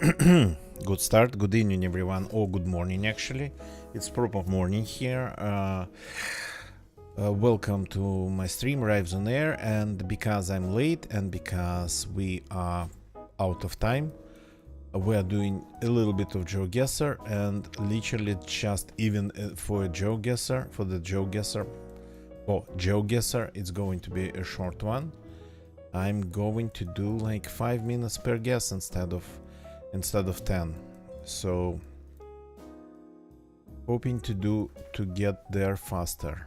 Good start, good evening everyone, or good morning actually. It's proper morning here. Welcome to my stream, Rives on Air, and because I'm late and because we are out of time, we are doing a little bit of GeoGuessr, and literally just even for the GeoGuessr, it's going to be a short one. I'm going to do like 5 minutes per guess instead of 10. So hoping to get there faster.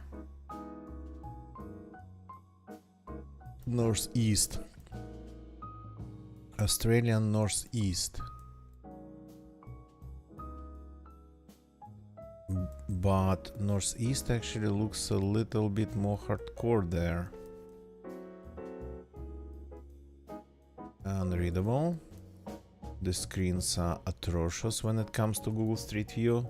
Northeast. Australian northeast. But northeast actually looks a little bit more hardcore there. Unreadable. The screens are atrocious when it comes to Google Street View.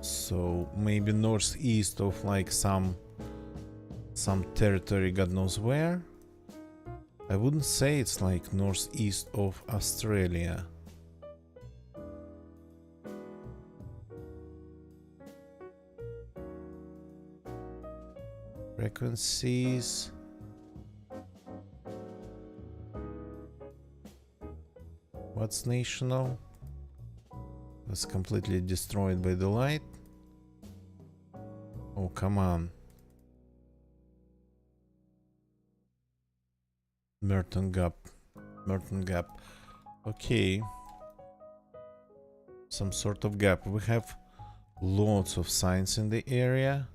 So maybe northeast of like some territory, God knows where. I wouldn't say it's like northeast of Australia. Frequencies. What's national? Was completely destroyed by the light. Oh, come on. Merton Gap. Okay. Some sort of gap. We have lots of signs in the area.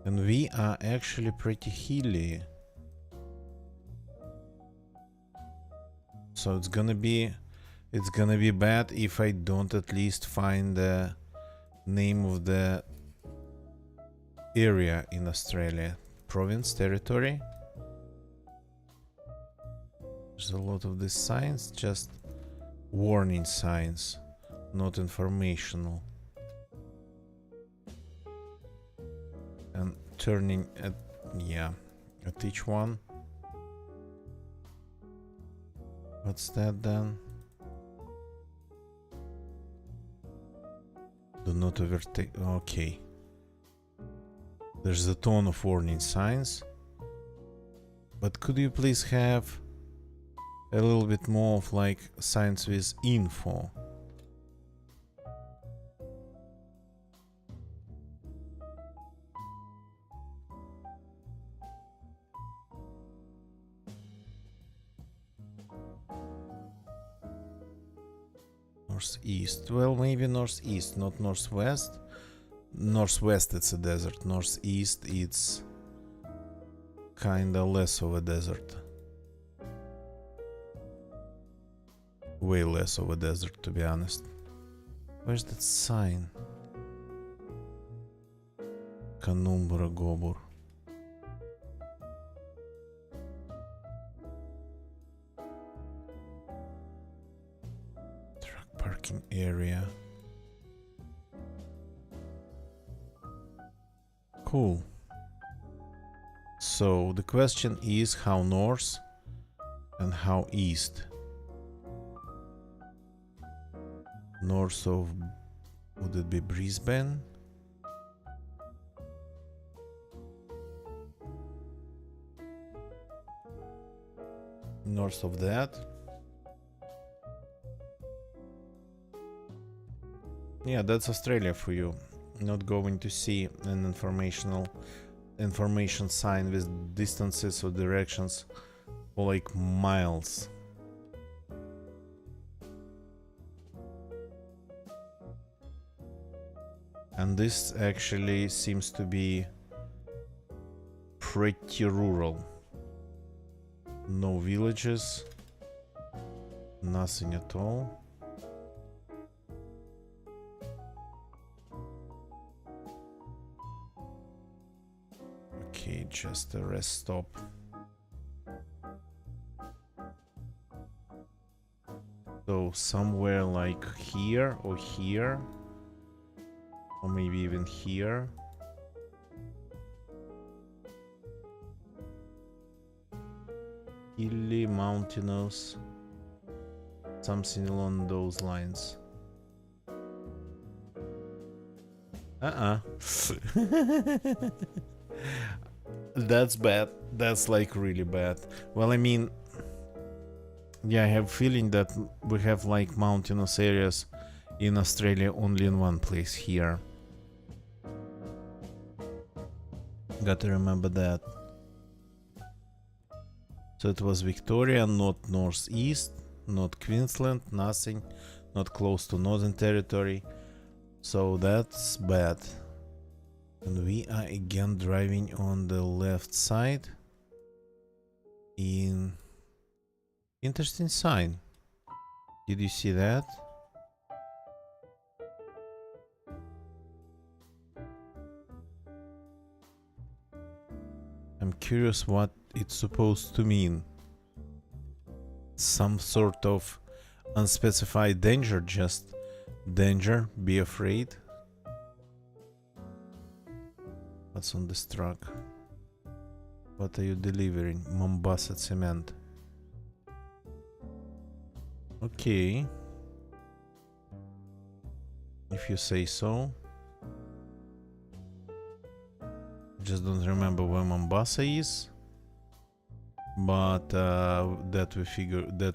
And we are actually pretty hilly. So it's gonna be bad if I don't at least find the name of the area in Australia. Province, territory. There's a lot of these signs, just warning signs, not informational. And turning at each one. What's that then? Do not overtake. Okay. There's a ton of warning signs. But could you please have a little bit more of like signs with info? Northeast. Well, maybe northeast, not northwest. Northwest it's a desert. Northeast it's kinda less of a desert. Way less of a desert, to be honest. Where's that sign? Kanumbra Gobur. Parking area. Cool. So the question is how north and how east. North of, would it be Brisbane? North of that. Yeah, that's Australia for you. Not going to see an information sign with distances or directions for like miles. And this actually seems to be pretty rural. No villages, nothing at all. Okay, just a rest stop. So somewhere like here or here, or maybe even here. hilly, mountainous, something along those lines. That's bad. That's like really bad. Well, I mean, yeah, I have a feeling that we have like mountainous areas in Australia only in one place here. Gotta remember that. So it was Victoria, not northeast, not Queensland, nothing, not close to Northern Territory. So that's bad. And we are again driving on the left side. In interesting sign. Did you see that? I'm curious what it's supposed to mean. Some sort of unspecified danger, just danger, be afraid. What's on this truck? What are you delivering? Mombasa cement. Okay. If you say so. Just don't remember where Mombasa is. But that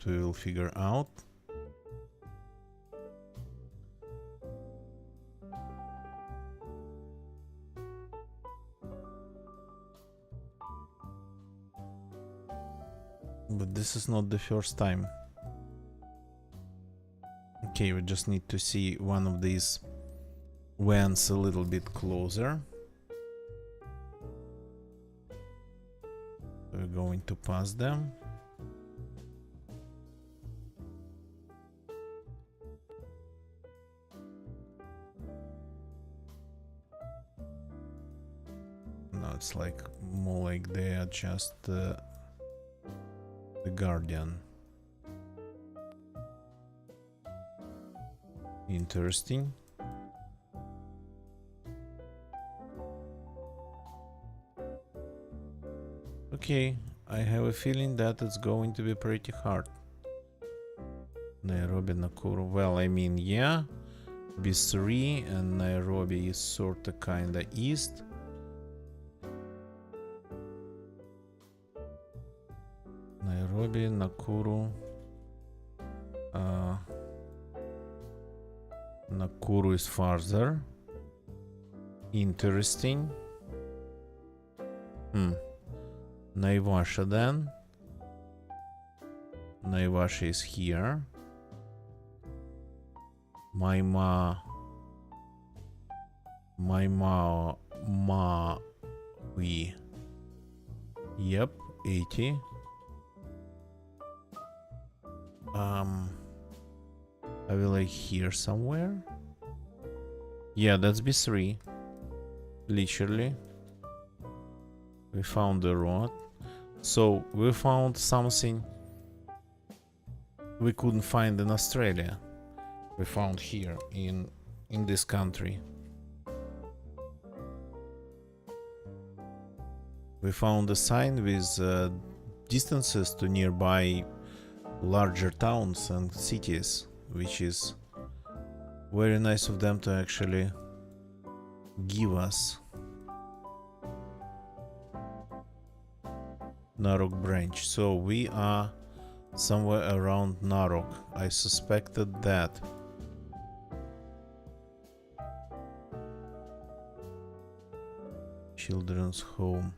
we will figure out. But this is not the first time. Okay, we just need to see one of these vans a little bit closer. We're going to pass them. No, it's like more like they are just the Guardian. Interesting. Okay, I have a feeling that it's going to be pretty hard. Nairobi, Nakuru. Well, I mean, yeah, B3 and Nairobi is sorta kinda east. Nairobi, Nakuru. Nakuru is farther. Interesting. Naivasha then. Naivasha is here. Maui. Yep, 80. I will like here somewhere. Yeah, that's B3. Literally. We found the road. So we found something we couldn't find in Australia. We found here in this country. We found a sign with distances to nearby larger towns and cities, which is very nice of them to actually give us. Narok branch. So we are somewhere around Narok. I suspected that. Children's home.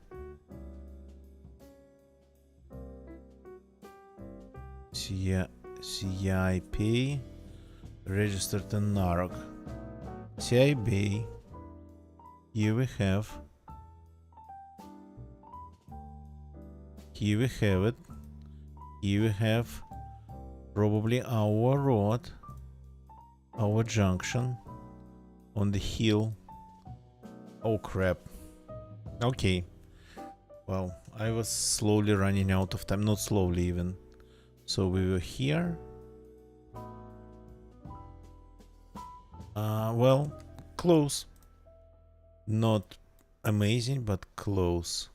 CIP registered in Narok. CIB. Here we have it. Here we have probably our road, our junction on the hill. Oh crap. Okay. Well, I was slowly running out of time. Not slowly even. So we were here. Well, close. Not amazing, but close.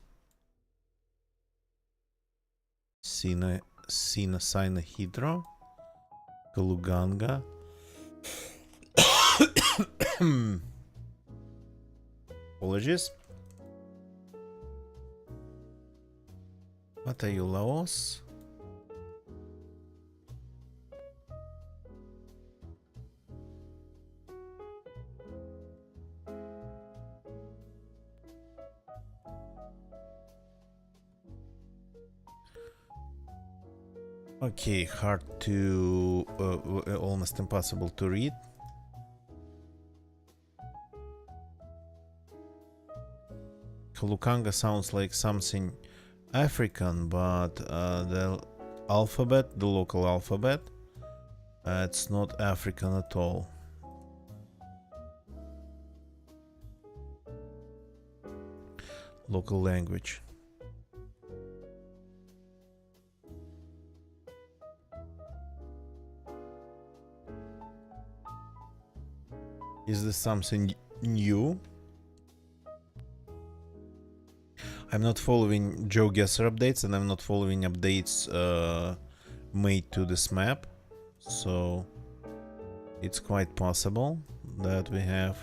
Sinahydro, Kaluganga. Apologies. What are you, Laos? Okay, hard to... almost impossible to read. Kalukanga sounds like something African, but the alphabet, the local alphabet, it's not African at all. Local language. Is this something new? I'm not following GeoGuessr updates, and I'm not following updates made to this map, so it's quite possible that we have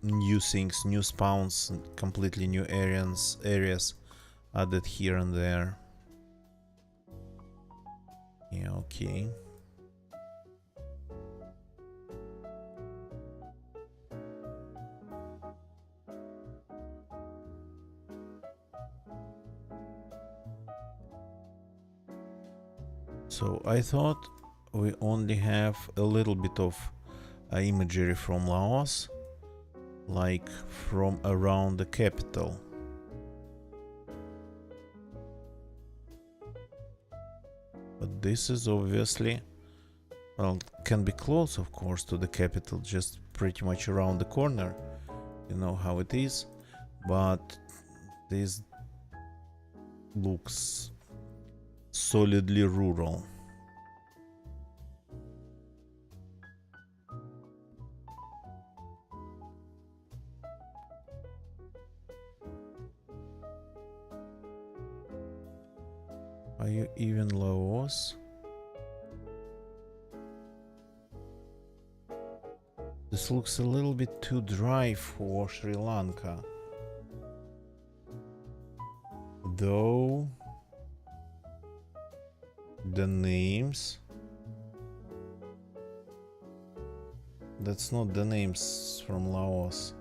new things, new spawns, completely new areas added here and there. Yeah, okay. So I thought we only have a little bit of imagery from Laos, like from around the capital. But this is obviously, well, can be close, of course, to the capital, just pretty much around the corner. You know how it is. But this looks solidly rural. Are you even Laos? This looks a little bit too dry for Sri Lanka. Though the names, that's not the names from Laos.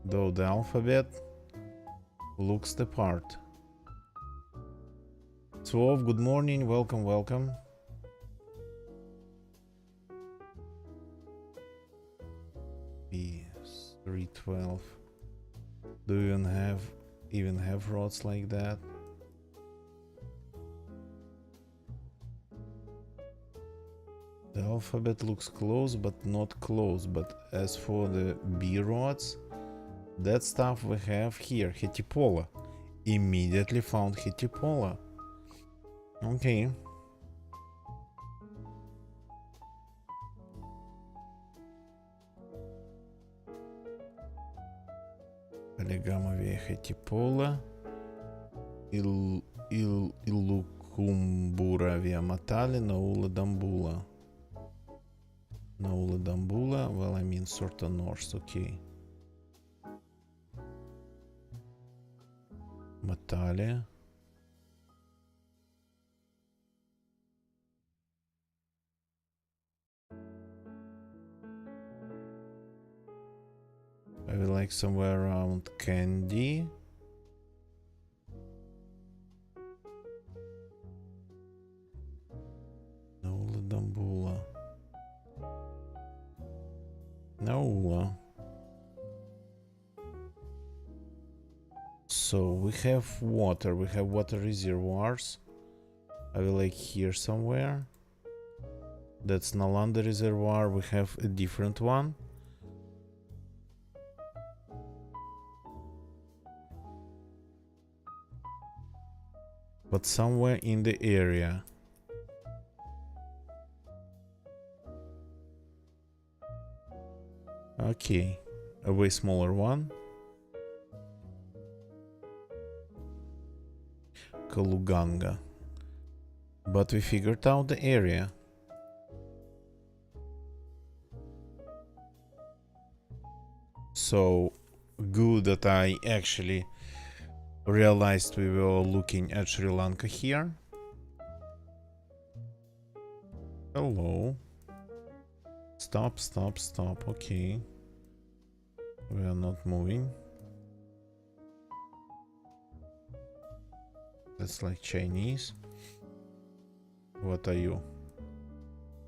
Though the alphabet looks the part. Swov, good morning, welcome, welcome. Yes, 312. Do you even have roads like that? The alphabet looks close, but not close. But as for the B roads, that stuff we have here. Hetipola. Immediately found Hetipola. Okay. Полигамовия Хетипола, Илукумбура Вia Matali, Naula Dambula. Naula Dambula, well, I mean sort of north, okay. Matali. I would like somewhere around Candy. Naula Dambula. Naula. So we have water reservoirs. I will like here somewhere. That's Nalanda Reservoir. We have a different one. But somewhere in the area. Okay, a way smaller one. Kaluganga. But we figured out the area. So good that I actually realized we were looking at Sri Lanka here. Hello. Stop, stop, stop. Okay. We are not moving. That's like Chinese. What are you?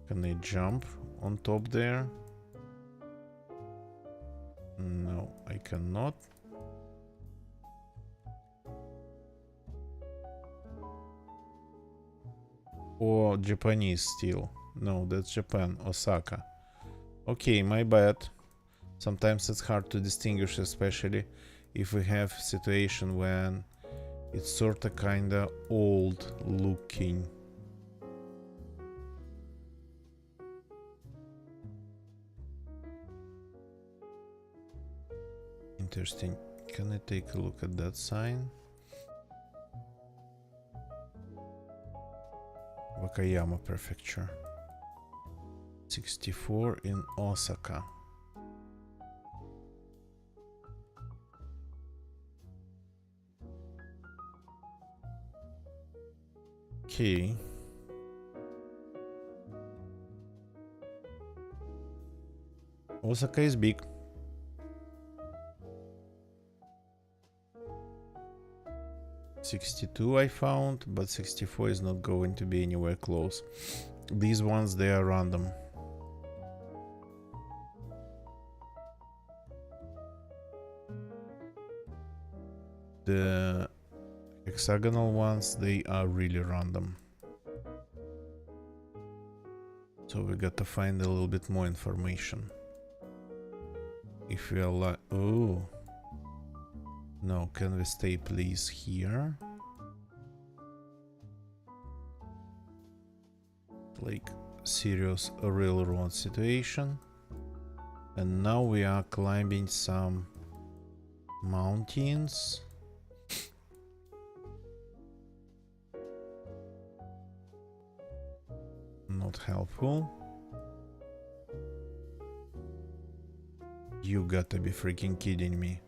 Can I jump on top there? No, I cannot. Or Japanese still. No, that's Japan. Osaka. Okay, my bad. Sometimes it's hard to distinguish, especially if we have situation when it's sorta kinda old looking. Interesting. Can I take a look at that sign? Wakayama Prefecture. 64 in Osaka. Okay. Osaka is big. $62 I found, but 64 is not going to be anywhere close. These ones, they are random. The hexagonal ones, they are really random. So we got to find a little bit more information. If we are like, oh. No, can we stay please here? Like serious railroad situation. And now we are climbing some mountains. Not helpful. You gotta be freaking kidding me.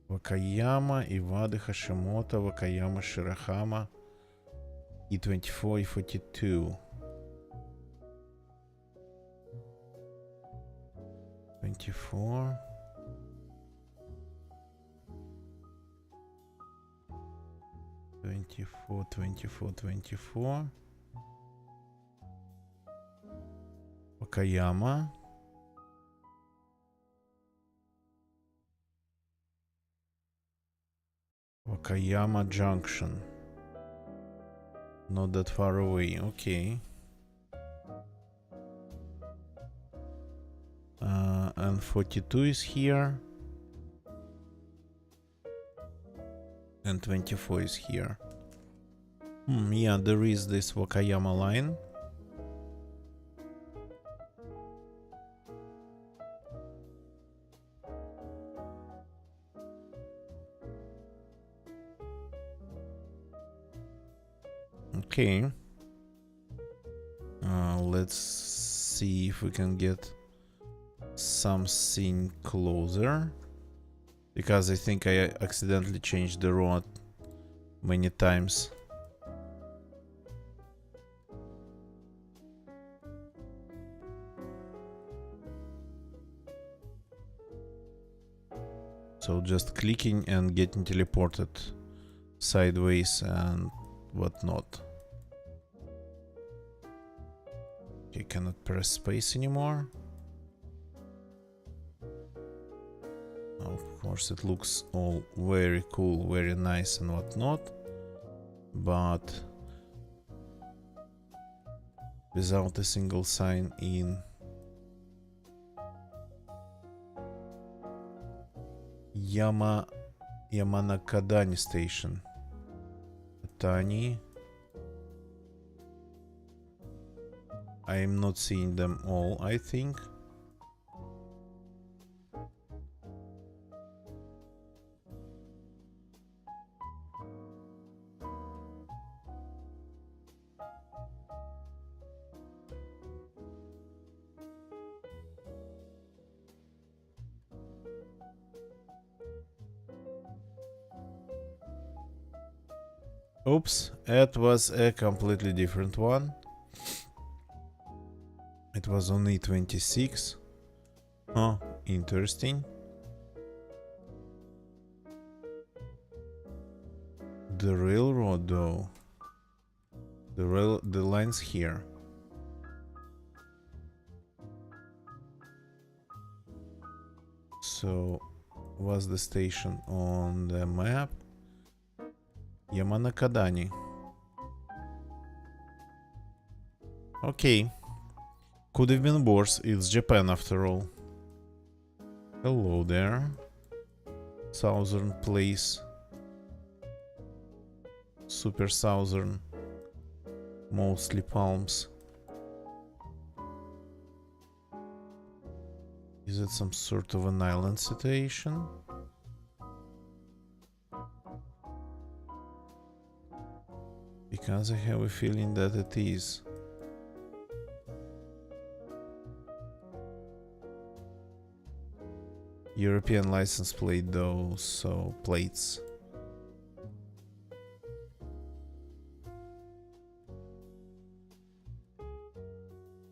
Wakayama, Iwade, Hashimoto, Wakayama, Shirahama, E24, E42. 24. Wakayama. Wakayama Junction. Not that far away, okay. And 42 is here. And 24 is here. Yeah, there is this Wakayama line. Okay. Let's see if we can get something closer. Because I think I accidentally changed the road many times. So just clicking and getting teleported sideways and whatnot. Okay, cannot press space anymore. Of course, it looks all very cool, very nice and whatnot, but without a single sign in. Yamanakadani station. Tani. I am not seeing them all, I think. Oops, it was a completely different one. It was on E26. Oh, interesting. The railroad though. The lines here. So was the station on the map? Yamanakadani. Okay. Could have been worse. It's Japan after all. Hello there. Southern place. Super southern. Mostly palms. Is it some sort of an island situation? Because I have a feeling that it is. European license plate though, so plates.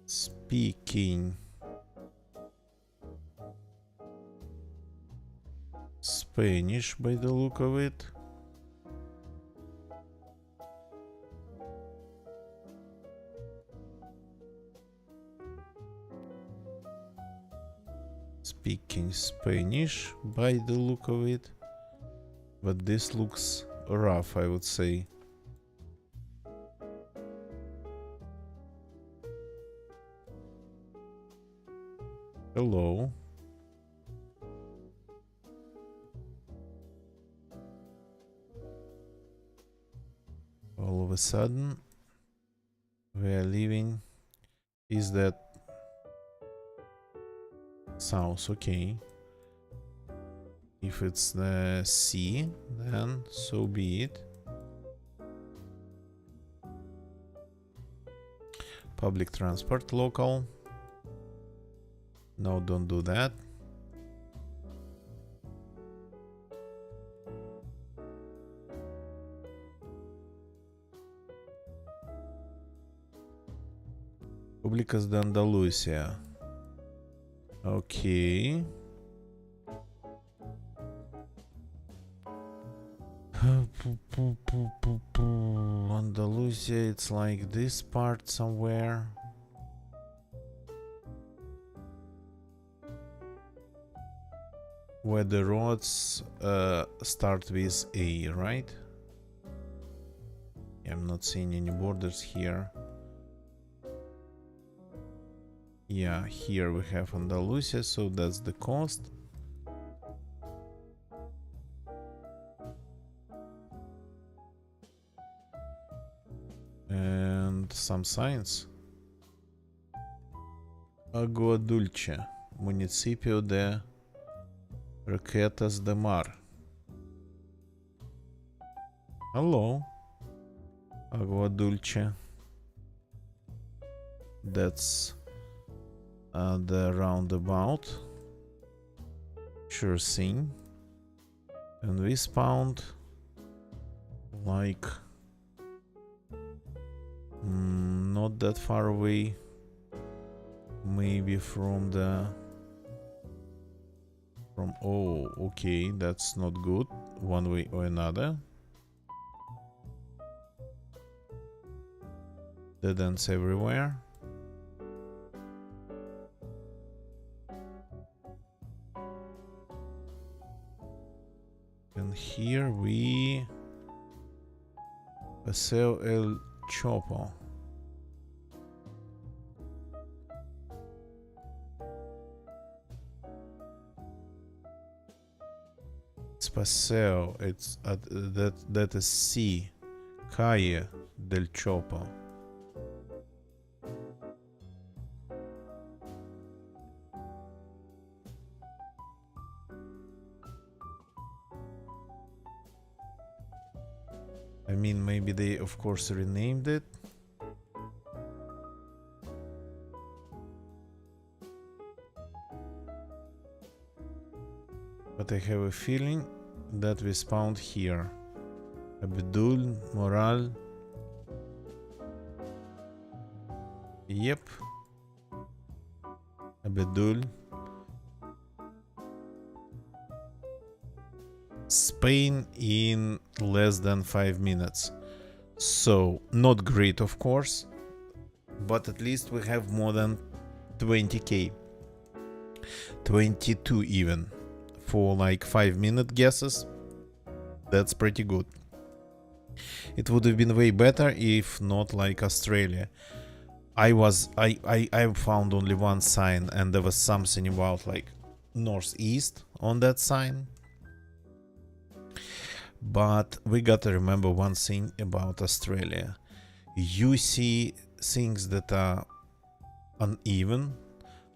Speaking Spanish by the look of it. Speaking Spanish by the look of it. But this looks rough, I would say. Hello. All of a sudden, we are leaving. Is that south? Okay. If it's the sea, then so be it. Public transport, local. No, don't do that. Públicas de Andalucía. Okay. Andalusia, it's like this part somewhere. Where the roads start with A, right? I'm not seeing any borders here. Yeah, here we have Andalusia, so that's the coast. And some signs. Agua Dulce, Municipio de Roquetas de Mar. Hello. Agua Dulce. That's the roundabout. Sure thing. And we spawned like not that far away, maybe from oh, okay, that's not good one way or another. Dead ends everywhere. And here we Paseo El Chopo. It's Paseo, it's at that is C, Calle del Chopo. I mean, maybe they of course renamed it. But I have a feeling that we spawned here Abdul, Moral. Yep. Abdul. Spain in less than 5 minutes. So, not great, of course, but at least we have more than 20k. 22 even. For like 5-minute guesses. That's pretty good. It would have been way better if not like Australia. I found only one sign and there was something about like northeast on that sign. But we gotta remember one thing about Australia. You see things that are uneven.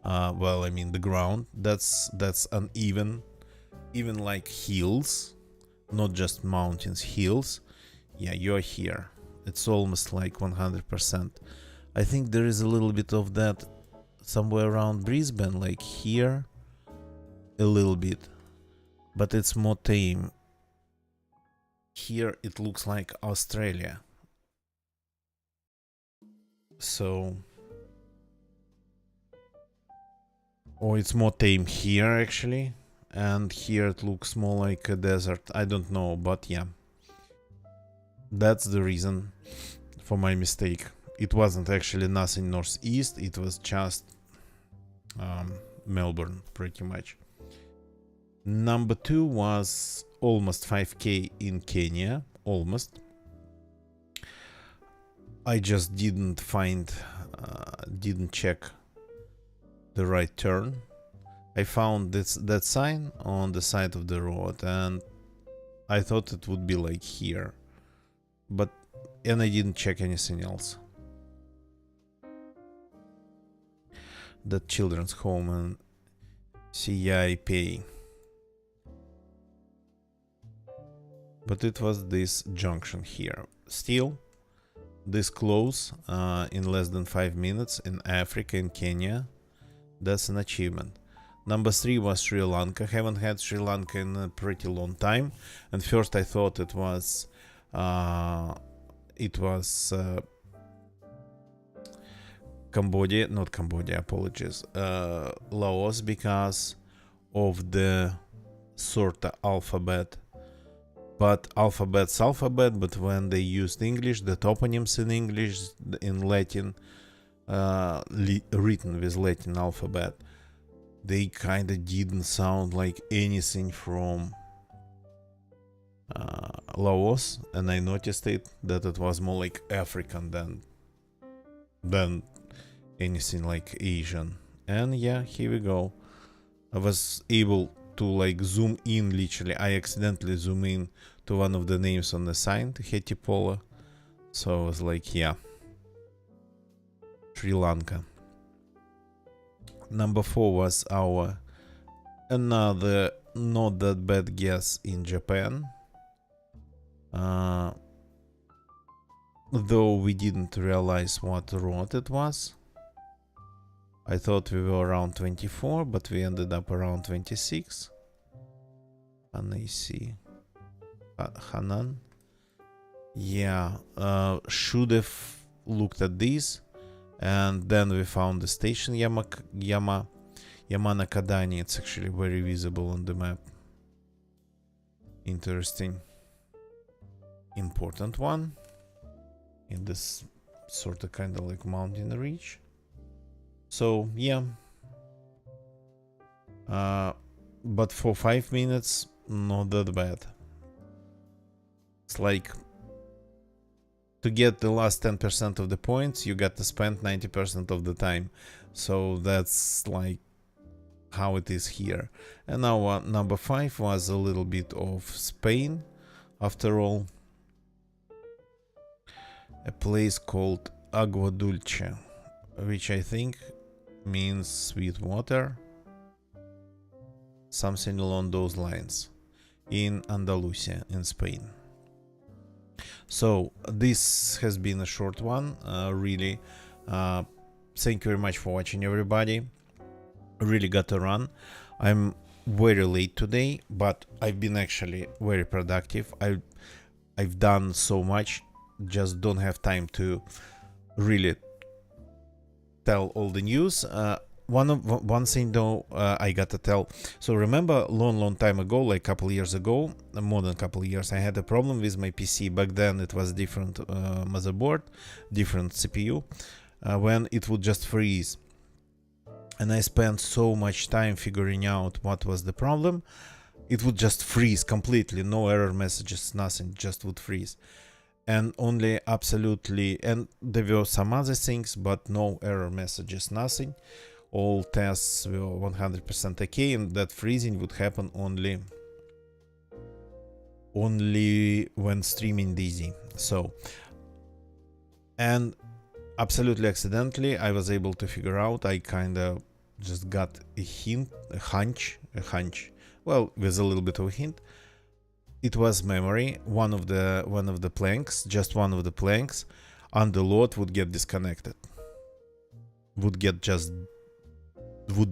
Well, I mean the ground that's uneven, even like hills, not just mountains, hills. Yeah, you're here. It's almost like 100%. I think there is a little bit of that somewhere around Brisbane, like here, a little bit, but it's more tame. Here it looks like Australia. So, or it's more tame here actually, and here it looks more like a desert. I don't know, but yeah, that's the reason for my mistake. It wasn't actually nothing northeast, it was just Melbourne, pretty much. Number 2 was almost 5k in Kenya, almost. I just didn't check the right turn. I found that sign on the side of the road and I thought it would be like here, and I didn't check anything else. The children's home and CIP. But it was this junction here. Still, this close in less than 5 minutes in Africa, in Kenya. That's an achievement. Number 3 was Sri Lanka. Haven't had Sri Lanka in a pretty long time. And first I thought it was Cambodia, not Cambodia, apologies, Laos, because of the sort of alphabet. But alphabet's alphabet, but when they used English, the toponyms in English, in Latin, written with Latin alphabet, they kind of didn't sound like anything from Laos, and I noticed that it was more like African than anything like Asian. And yeah, here we go. I was able to like zoom in, literally I accidentally zoom in to one of the names on the sign, to Hetipola. So I was like, yeah, Sri Lanka. Number 4 was our another not that bad guess in Japan. Though we didn't realize what road it was. I thought we were around 24, but we ended up around 26. Annecy. Hanan. Yeah, should have looked at these. And then we found the station Yamanakadani. It's actually very visible on the map. Interesting. Important one. In this sort of kind of like mountain range. So yeah, but for 5 minutes, not that bad. It's like to get the last 10% of the points, you got to spend 90% of the time. So that's like how it is here. And now number 5 was a little bit of Spain, after all. A place called Agua Dulce, which I think means sweet water, something along those lines, in Andalusia in Spain. So this has been a short one, really. Thank you very much for watching, everybody. Really got to run. I'm very late today, but I've been actually very productive. I've done so much, just don't have time to really tell all the news. One thing though, I gotta tell. So remember, long time ago, like a couple years ago, more than a couple years, I had a problem with my PC. Back then, it was different motherboard, different CPU, when it would just freeze. And I spent so much time figuring out what was the problem. It would just freeze completely, no error messages, nothing, just would freeze. And only absolutely, and there were some other things, but no error messages, nothing. All tests were 100% okay, and that freezing would happen only when streaming DayZ. So, and absolutely accidentally, I was able to figure out. I kind of just got a hint, a hunch. Well, with a little bit of a hint. It was memory. One of the planks, just one of the planks, under load would get disconnected. Would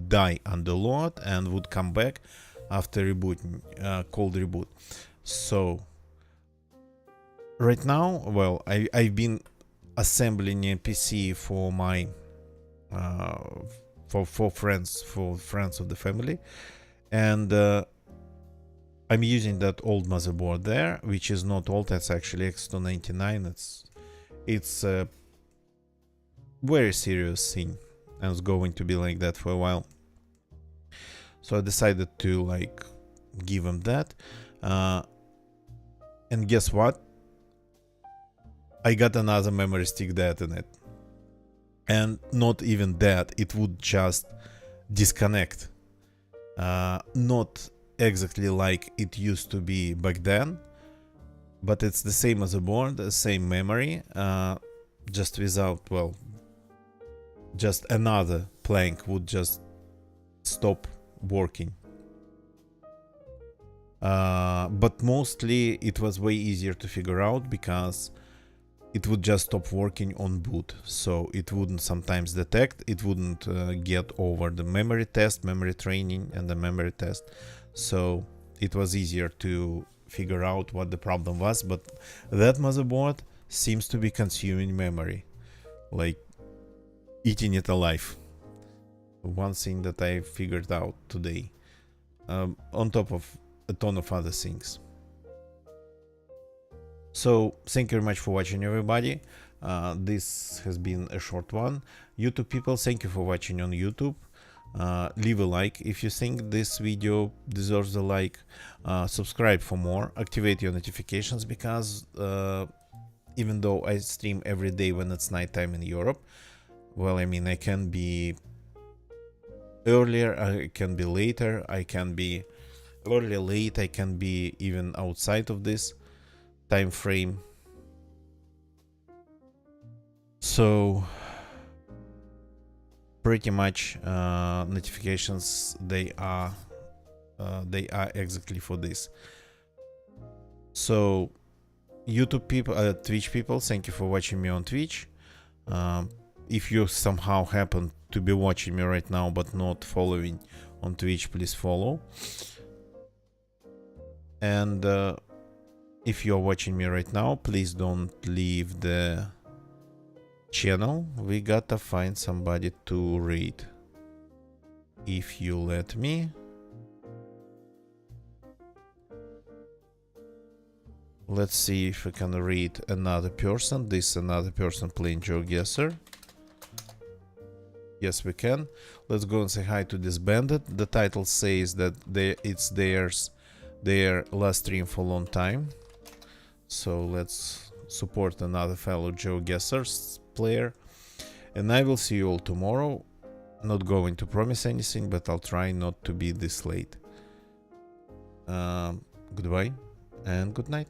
die under load and would come back after rebooting, cold reboot. So right now, well, I've been assembling a PC for my for friends of the family, and I'm using that old motherboard there, which is not old. That's actually X299. It's a very serious thing, and it's going to be like that for a while. So I decided to like give him that, and guess what? I got another memory stick dead in it, and not even that, it would just disconnect. Not exactly like it used to be back then, but it's the same as a board, the same memory, just without, well, just another plank would just stop working. But mostly it was way easier to figure out because it would just stop working on boot, so it wouldn't sometimes detect, it wouldn't get over the memory test, memory training, and the memory test. So it was easier to figure out what the problem was. But that motherboard seems to be consuming memory, like eating it alive. One thing that I figured out today, on top of a ton of other things. So thank you very much for watching, everybody. This has been a short one. YouTube people, thank you for watching on YouTube. Leave a like if you think this video deserves a like. Subscribe for more. Activate your notifications, because even though I stream every day when it's nighttime in Europe, well, I mean, I can be earlier, I can be later, I can be early, late, I can be even outside of this time frame. So pretty much notifications, they are exactly for this. So YouTube people, Twitch people, thank you for watching me on Twitch. If you somehow happen to be watching me right now but not following on Twitch, please follow. And if you're watching me right now, please don't leave the channel. We gotta find somebody to raid. If you let me. Let's see if we can raid another person. This another person playing GeoGuessr. Yes, we can. Let's go and say hi to this bandit. The title says that it's their last stream for a long time. So let's support another fellow GeoGuessr player. And I will see you all tomorrow. Not going to promise anything, but I'll try not to be this late. Goodbye and good night.